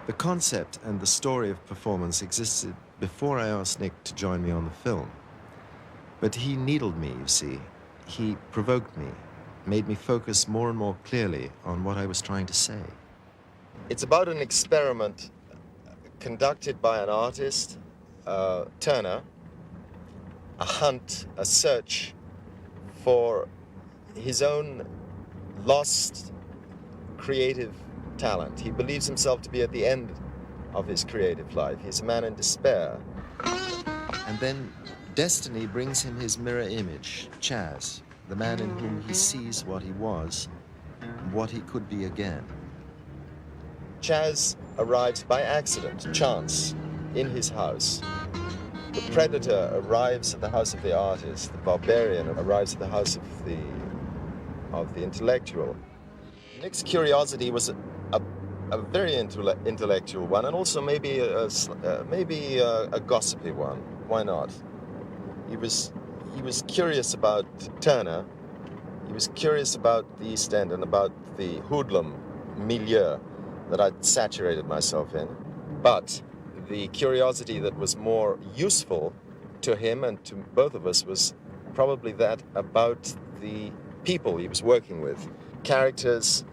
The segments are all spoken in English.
The concept and the story of performance existed before I asked Nick to join me on the film. But he needled me, you see. He provoked me, made me focus more and more clearly on what I was trying to say. It's about an experiment conducted by an artist, Turner, a hunt, a search for his own lost creative talent. He believes himself to be at the end of his creative life. He's a man in despair. And then destiny brings him his mirror image, Chaz, the man in whom he sees what he was and what he could be again. Chaz arrives by accident, chance, in his house. The predator arrives at the house of the artist. The barbarian arrives at the house of the intellectual. Nick's curiosity was a very intellectual one, and also maybe a gossipy one. Why not? He was curious about Turner. He was curious about the East End and about the hoodlum milieu that I'd saturated myself in. But the curiosity that was more useful to him and to both of us was probably that about the people he was working with. Characters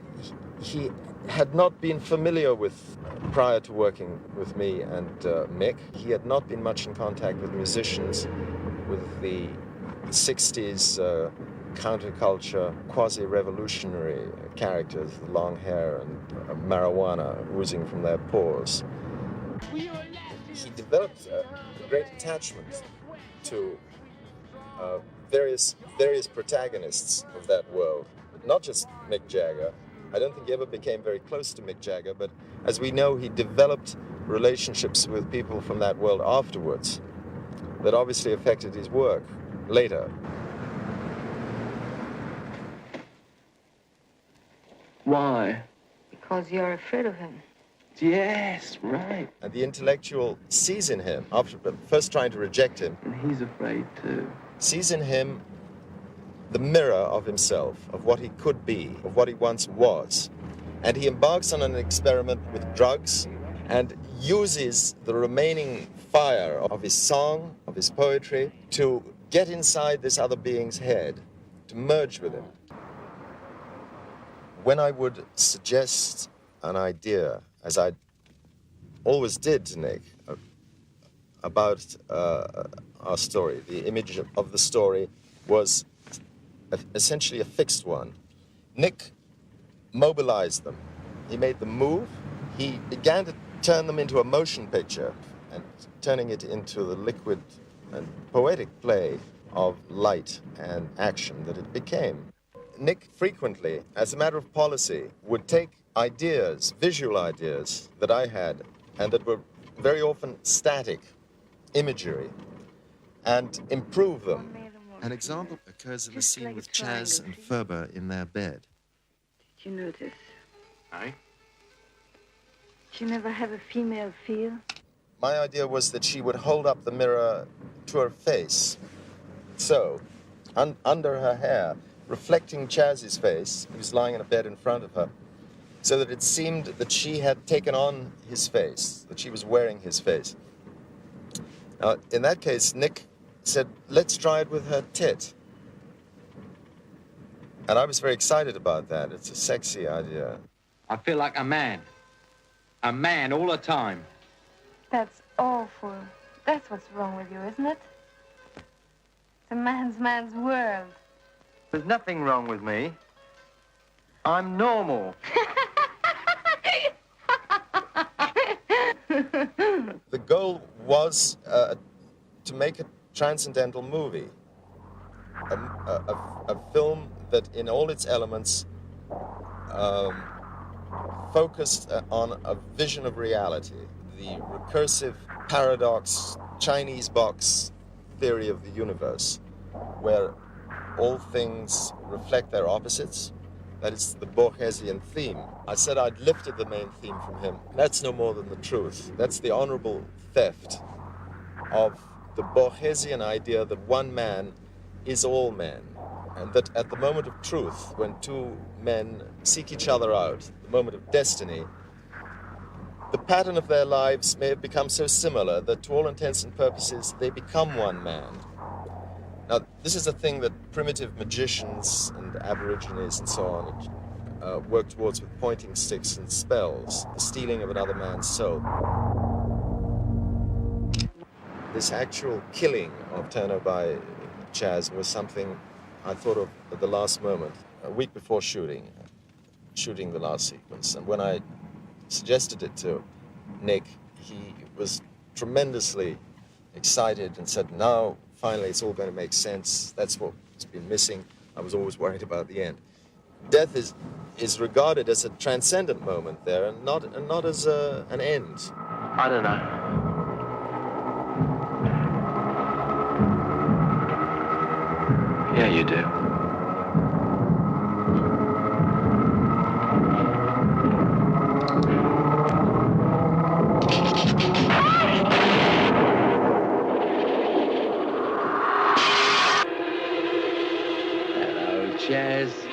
he had not been familiar with prior to working with me and Mick. He had not been much in contact with musicians, with the 60s counterculture, quasi-revolutionary characters, the long hair and marijuana oozing from their pores. He developed a great attachment to various protagonists of that world, not just Mick Jagger. I don't think he ever became very close to Mick Jagger, but as we know, he developed relationships with people from that world afterwards that obviously affected his work later. Why? Because you're afraid of him. Yes, right. And the intellectual sees in him, after first trying to reject him, and he's afraid too, sees in him the mirror of himself, of what he could be, of what he once was. And he embarks on an experiment with drugs and uses the remaining fire of his song, of his poetry, to get inside this other being's head, to merge with him. When I would suggest an idea, as I always did to Nick, about our story, the image of the story was essentially a fixed one. Nick mobilized them. He made them move. He began to turn them into a motion picture and turning it into the liquid and poetic play of light and action that it became. Nick frequently, as a matter of policy, would take ideas, visual ideas that I had, and that were very often static imagery, and improve them. An example occurs in the scene with Chaz and Ferber in their bed. Did you notice? Aye. Did you never have a female feel? My idea was that she would hold up the mirror to her face, so, under her hair, reflecting Chaz's face. He was lying in a bed in front of her, so that it seemed that she had taken on his face, that she was wearing his face. Now, in that case, Nick said, let's try it with her tit. And I was very excited about that. It's a sexy idea. I feel like a man all the time. That's awful. That's what's wrong with you, isn't it? It's a man's world. There's nothing wrong with me. I'm normal. The goal was to make a transcendental movie, a film that in all its elements focused on a vision of reality, the recursive paradox Chinese box theory of the universe, where all things reflect their opposites. That is the Borgesian theme. I said I'd lifted the main theme from him. That's no more than the truth. That's the honorable theft of the Borgesian idea that one man is all men, and that at the moment of truth, when two men seek each other out, the moment of destiny, the pattern of their lives may have become so similar that to all intents and purposes they become one man. Now, this is a thing that primitive magicians and aborigines and so on work towards with pointing sticks and spells, the stealing of another man's soul. This actual killing of Turner by Chaz was something I thought of at the last moment, a week before shooting the last sequence. And when I suggested it to Nick, he was tremendously excited and said, now, finally, it's all going to make sense. That's what's been missing. I was always worried about the end. Death is regarded as a transcendent moment there, and not as an end. I don't know. Yeah, you do. Hello, Chaz.